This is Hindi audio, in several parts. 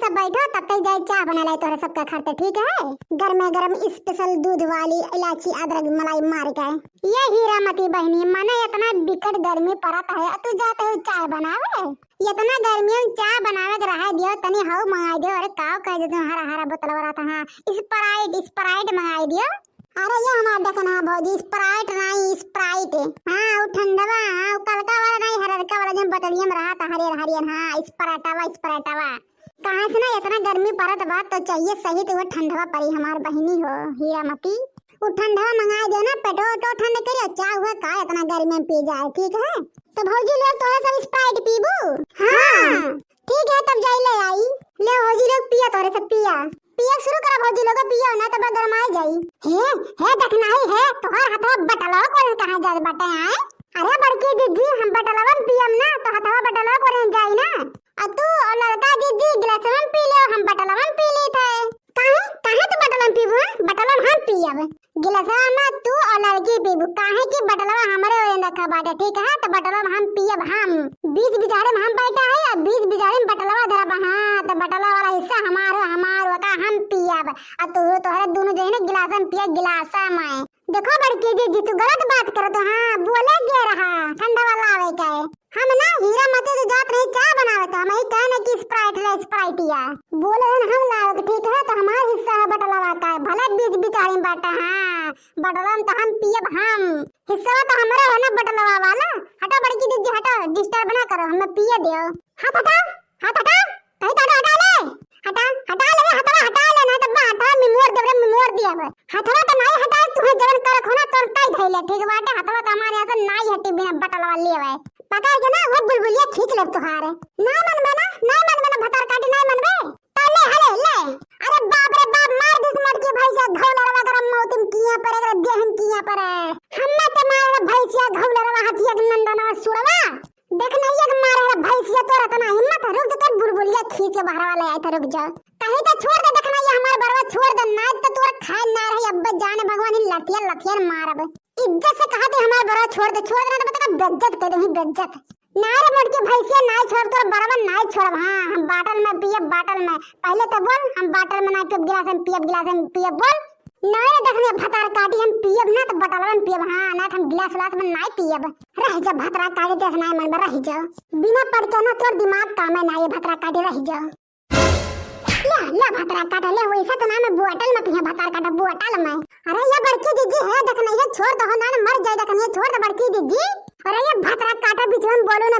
सब बैठो तब तक जाए चाय बना लाई तोरे सबका खाते ठीक है। गरम गरम स्पेशल दूध वाली इलायची अदरक मलाई मार के। ये हीरामती बहनी मने इतना बिकट गर्मी पड़त है तू जाते हो चाय बनावे। इतना गर्मी में चाय बनावे के रहा दियो तनी हाउ मंगाई दियो। अरे काव कह दे हरा हरा बोतल वाला था। हां स्प्राइट मंगाई दियो। अरे ये हमारा देखना भौजी स्प्राइट नहीं स्प्राइट। हां वो ठंडवा वो कलका वाला नहीं हरका वाला जो बोतलिया में रहा था हरियर हरियर। हां स्प्राइटवा कहाँ से ना इतना गर्मी पड़त बा तो चाहिए सही तो वो ठंडवा पड़ी हमार बहनी हो हीरामती। वो ठंडवा मंगा दो ना पेटो तो ठंड करियो चाय हुआ का इतना गर्मी में पी जाए ठीक है। तो भौजी लोग थोड़ा सा स्प्राइट पीबू। हां ठीक है तब जाई ले आई ले भौजी लोग पिया तोरे सब पिया शुरू करा भौजी लोग पिया ना तो गरमाई जाई। हे देखना है तोहर हाथवा बटलवा कोन कहां जाए बटे आए। अरे बड़की दीदी हम बटलवा पियम ना तो हाथवा बटलवा कोन जाई ना। तू और लड़का दीदी गिलास में पी लो हम बटला में पी ली थे। काहे तो बटला में पीबू बटला में हम पियब गिलास में तू और लड़की पीबू काहे की बटला हमरे ओए रखा बाटे ठीक है। तो बटला में हम पियब हम बीच बिचारे में हम बैठा है और बीच बिचारे में बटलवा धरब। हां तो बटला वाला हिस्सा हमार होता हम पियब और तू तोहरे दोनों जने गिलास में पिया गिलास में। देखो बड़की दीदी तू गलत बात कर तो। हां बोले गे रहा ठंडा वाला आवे के हम ना हीरामती तो जात नहीं चाय बनावे तो हम ही कहने की स्प्राइटिया बोले हम लाओ ठीक है। तो हमार हिस्सा है बटलवा का भले बीच बिचारी में बाटा। हां बटलवा में तो हम पियब हम हिस्सा तो हमारा है ना बटलवा वाला। हटा बड़की दीदी हटा डिस्टर्ब ना करो हमें पिए दियो। हाथ हटा कहीं तो हटा ले ना तो हटा मिमोर दिया हथवा तो नहीं हटा तू जवन कर खोना तो टाइट धइले ठीक बाटे। हथवा तो हमारे यहां से नहीं हटी बिना बटलवा लेवे पकड़ के ना वो बुलबुलिया खींच ले तुहारे ना मन में भतार काटी नहीं मनबे तो ले हले ले। अरे बाप रे बाप मार दिस मटकी भैंसा घौलरवा गरम मौतिम किया पर अगर देहन किया पर हम्मे तो मारे भैंसिया घौलरवा हथिया नंदनवा सुड़वा देख नहीं एक मारे भैंसिया तोरा तना हिम्मत रुक कर बुलबुलिया खींच के बाहर वाले आए थे रुक जा कहीं तो छोड़ दे देखना ये हमारे बरवा छोड़ दे ना तो तोरा खाए ना रही अब्बे जाने भगवान लठिया मारब इज्जत से कहा थे हमारे बरवा छोड़ दे ना तो बता बेइज्जत कर दे बेइज्जत ना रे मोटकी भैंसिया ना छोड़ तोरा बरवा ना छोड़। हां हम बाटल में पिए बाटल में पहले तो बोल हम बाटल में ना पिए गिलास में पिए बोल ना रे देखने भतार काटी हम पियब ना तो बटलवा में पियब। हां ना हम गिलास में ना पियब रह जा भतरा काटी देख ना मन रह जा बिना पढ़ के ना तोर दिमाग काम ना ये भतरा काटी रह जा ले भतरा काटा ले वैसा तो ना मैं बोतल में पिया भतार काटा बोतल में। अरे ये बड़की दीदी है देखना ये छोड़ दो ना मर जाए देखना ये छोड़ दो बड़की दीदी। अरे ये भतरा काटा बीच में बोलो ना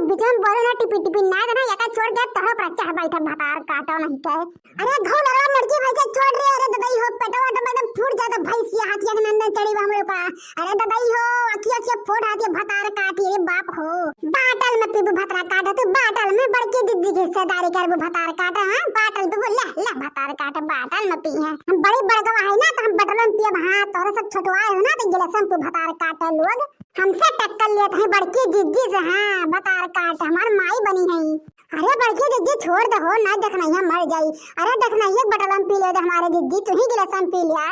टिपी ना देना ये का छोड़ दे तो पर चाह बैठा भतार काटा नहीं कहे। अरे घोलरा लड़की भैंसे छोड़ रे। अरे ददाई हो पेटवा एकदम फूट जाता भैंसिया हाथिया के नंदन चढ़ी हमरे ऊपर। अरे ददाई हो अखिया फोड़ हाथिया भतार काटी रे बाप हो बाटल में पीबू भतरा काटा तू बाटल में बड़की दीदी की हिस्सेदारी करबू भतार काटा। हां बाटल पे बोल ले भतार काटा बाटल में पी है हम बड़ी बड़गवा है ना तो हम बटल में पियब। हां तोरे सब छोटवाए हो ना तो गिलासन पे भतार काटा लोग हमसे टक्कर लेते हैं बड़की दीदी से। हां भतार काट हमार माई बनी है। अरे बड़की दीदी छोड़ दो ना देखना ये मर जाई। अरे देखना ये बटल में पी ले हमारे दीदी तू ही गिलासन पी लिया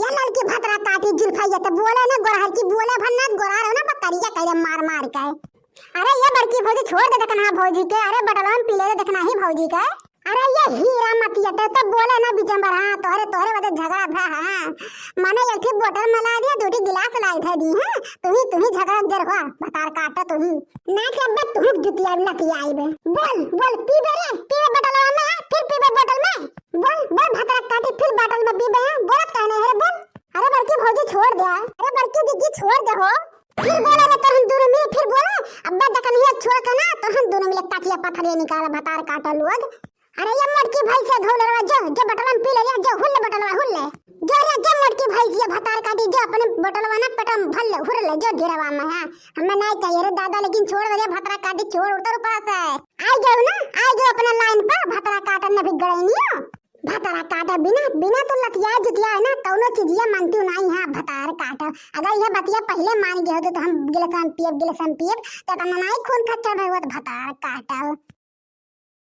ये लड़की भतरा काटी जुल्फाइया तो बोले ना गोरहर की बोले भन्ना गोरहर हो ना बकरिया कह मार के। अरे ये बड़की भौजी छोड़ दे देखना भौजी के। अरे बटल में पी ले देखना ही भौजी का। अरे ये हीरामती तो बोले ना बिचंबर। हां तोहरे वजह झगड़ा भा। हां माने एक ही बोतल में ला दिया दूटी गिलास लाई था दी। हां तू ही झगड़ा जर हुआ भतार काटा तू ही ना के अब्बे तू जुतिया लतिया आईबे बोल पीबे बटलवा में फिर पीबे बोतल में बोल भतरा काटी फिर बोतल में पीबे। बोलत कहने है बोल। अरे बड़की भौजी छोड़ दे। अरे बड़की दीदी छोड़ दे हो फिर बोला ना तो हम दोनों मिल फिर बोला अब्बे देखनिया छोड़ के ना तो हम दोनों मिल ताचिया पत्थर निकाल भतार काटा लोग। अरे ये मोटकी भैंसे घोलरवा जो बटलवा में पी ले जो हुल्ले बटलवा हुल्ले जो मोटकी भैंसिया भतार काटी जो अपने बटलवा ना पेटम भल्ले हुरले जो ढेरवा में। हां हमें नहीं चाहिए रे दादा लेकिन छोड़ दे भतरा काटी छोड़ उधर पास है आ जाओ अपने लाइन पर भतरा काटने भी गए नहीं भतरा काटा बिना तो लतिया जुतिया है ना कौनो चीजिया मानती नहीं। हां भतार काटा अगर ये बतिया पहले मान गए होते तो हम गिलासन पियब तो नहीं खून खच्चर भगवत भतार काटा।